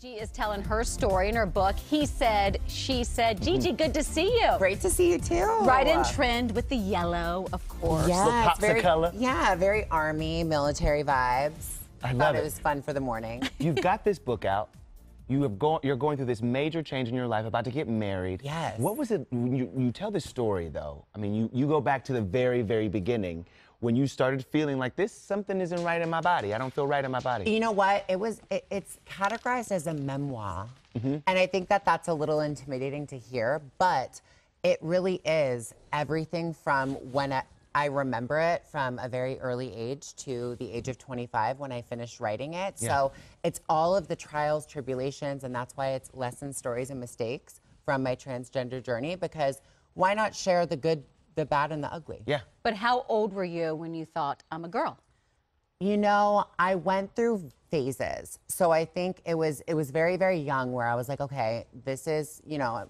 Gigi is telling her story in her book. He said, she said. Gigi, good to see you. Great to see you too. Right in trend with the yellow, of course. Yeah, pops of color. Yeah, very army, military vibes. I love It was fun for the morning. You've got this book out. You're going through this major change in your life, about to get married. Yes. What was it, when you tell this story though, I mean, you go back to the very, very beginning when you started feeling like something isn't right in my body. I don't feel right in my body. You know what? It's categorized as a memoir. And I think that that's a little intimidating to hear, but it really is everything from when I remember it from a very early age to the age of 25 when I finished writing it. Yeah. So it's all of the trials, tribulations, and that's why it's lessons, stories, and mistakes from my transgender journey, because why not share the good, the bad, and the ugly? Yeah. But how old were you when you thought, I'm a girl? You know, I went through phases. So I think it was very, very young where I was like, okay, this is, you know,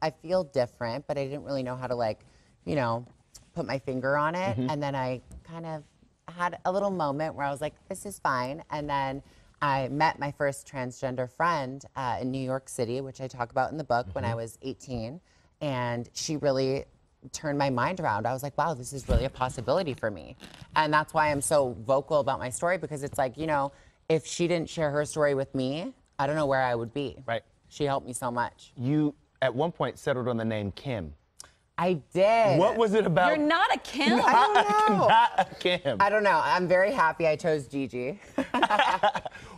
I feel different, but I didn't really know how to, like, you know, put my finger on it. And then I kind of had a little moment where I was like, this is fine. And then I met my first transgender friend in New York City, which I talk about in the book, when I was 18. And she really turned my mind around. I was like, wow, this is really a possibility for me. And that's why I'm so vocal about my story, because it's like, you know, if she didn't share her story with me, I don't know where I would be. Right. She helped me so much. You, at one point, settled on the name Kim. I did. What was it about? You're not a Kim? I don't know. Not a Kim. I don't know. I'm very happy I chose Gigi.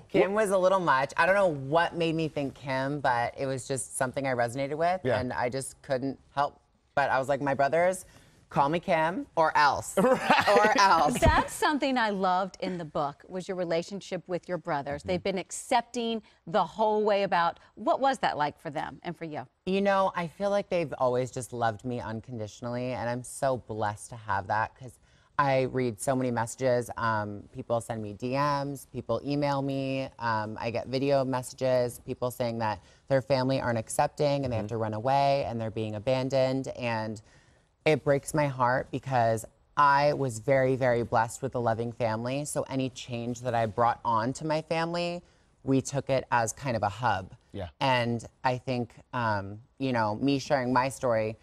Kim was a little much. I don't know what made me think Kim, but it was just something I resonated with, and I just couldn't help. But I was like, my brothers, call me Kim or else. Right. Or else. That's something I loved in the book, was your relationship with your brothers. They've been accepting the whole way about. What was that like for them and for you? You know, I feel like they've always just loved me unconditionally, and I'm so blessed to have that, because I read so many messages. People send me DMs, people email me, I get video messages, people saying that their family aren't accepting and they have to run away and they're being abandoned. And it breaks my heart, because I was very, very blessed with a loving family. So any change that I brought on to my family, we took it as kind of a hub. Yeah. And I think, you know, me sharing my story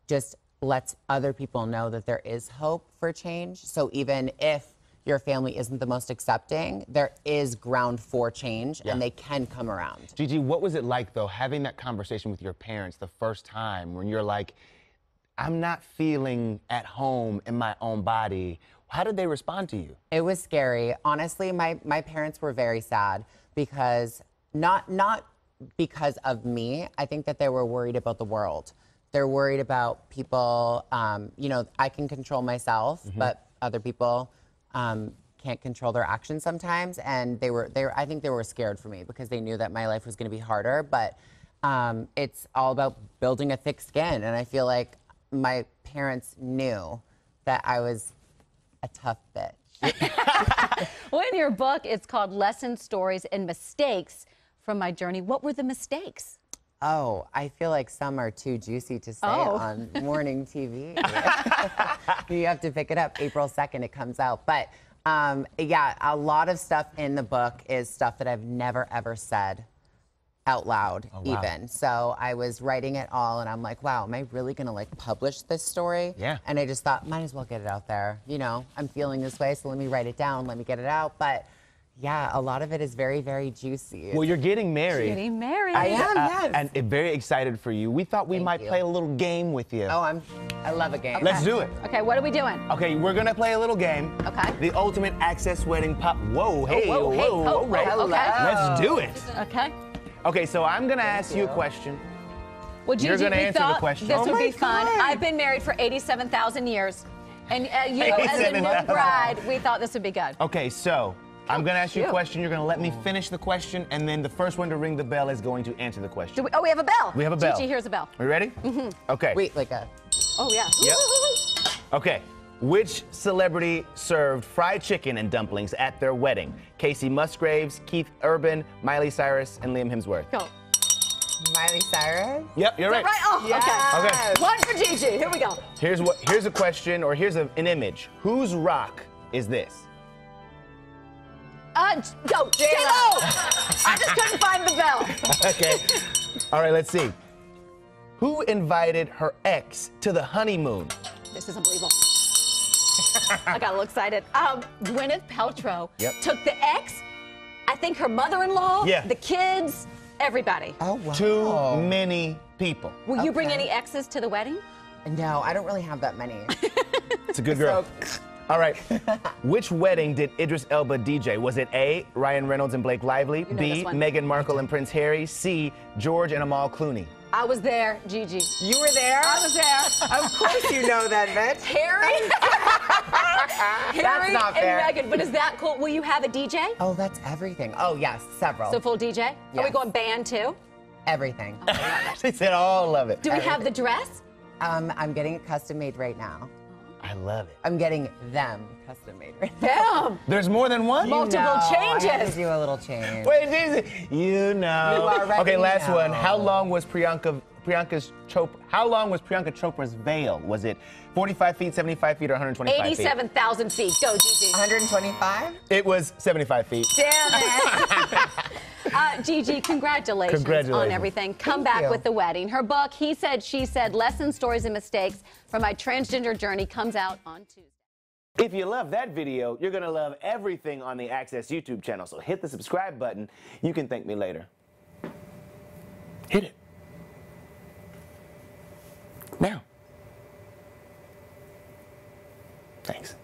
just lets other people know that there is hope for change. So even if your family isn't the most accepting, there is ground for change, and they can come around. Gigi, what was it like, though, having that conversation with your parents the first time when you're like, I'm not feeling at home in my own body? How did they respond to you? It was scary. Honestly, my parents were very sad, because not because of me. I think that they were worried about the world. They're worried about people, you know, I can control myself, but other people can't control their actions sometimes. And I think they were scared for me, because they knew that my life was gonna be harder, but it's all about building a thick skin. And I feel like my parents knew that I was a tough bitch. Well, in your book, it's called Lessons, Stories, and Mistakes from My Journey. What were the mistakes? Oh, I feel like some are too juicy to say on morning TV. You have to pick it up. April 2nd, it comes out. But yeah, a lot of stuff in the book is stuff that I've never, ever said out loud, even. So I was writing it all, and I'm like, wow, am I really gonna, like, publish this story? Yeah. And I just thought, might as well get it out there. You know, I'm feeling this way, so let me write it down, let me get it out. But yeah, a lot of it is very, very juicy. Well, you're getting married. Getting married. I am, yes. And very excited for you. We thought we might play a little game with you. Oh, I love a game. Let's do it. Okay, what are we doing? Okay, we're gonna play a little game. Okay. The ultimate access wedding pop. Whoa, hey, whoa, hey, oh, all right. okay. Let's do it. Okay. Okay, so I'm gonna ask you a question. Well, Gigi, You're gonna we answer the thought question. this Oh would my be fun. God. I've been married for 87,000 years. And you know, as a new 87,000. bride, we thought this would be good. Okay, so I'm gonna ask you a cute. question. You're gonna let me finish the question, and then the first one to ring the bell is going to answer the question. Oh, we have a bell. We have a bell. Gigi, here's a bell. Are you ready? Okay. Wait, like a... Oh, yeah. Yep. Okay. Which celebrity served fried chicken and dumplings at their wedding? Casey Musgraves, Keith Urban, Miley Cyrus, and Liam Hemsworth. Go. Miley Cyrus? Yep, you're right. Right? Oh, Yes. okay. One for Gigi. Here we go. Here's a question, or here's an image. Whose rock is this? Go, J-Lo. I just couldn't find the bell. Okay. All right, let's see. Who invited her ex to the honeymoon? This is unbelievable. I got a little excited. Gwyneth Paltrow took the ex, I think her mother-in-law, the kids, everybody. Oh, wow. Too many people. Will you bring any exes to the wedding? No, I don't really have that many. It's a good girl. All right. Which wedding did Idris Elba DJ? Was it A, Ryan Reynolds and Blake Lively, B, Meghan Markle and Prince Harry, C, George and Amal Clooney? I was there, Gigi. You were there? I was there. Of course you know that, bitch. Harry? Harry not fair. and Meghan. But is that cool? Will you have a DJ? Oh, that's everything. Oh, yes, several. So full DJ? Are we Yes. going band too? Everything. She said all of it. Do we have the dress? I'm getting it custom made right now. I love it. I'm getting them custom made right now. Damn. There's more than one? Multiple I had changes. to do a little change. Wait, you know. You already okay, last know. one. How long was Priyanka Chopra's veil? Was it 45 feet, 75 feet, or 125 feet? 87,000 feet. Go, Gigi. 125? It was 75 feet. Damn it. Gigi, congratulations on everything. Come back you. with the wedding. Her book, He Said, She Said, Lessons, Stories, and Mistakes from My Transgender Journey comes out on Tuesday. If you love that video, you're going to love everything on the Access YouTube channel. So hit the subscribe button. You can thank me later. Hit it. Now. Thanks.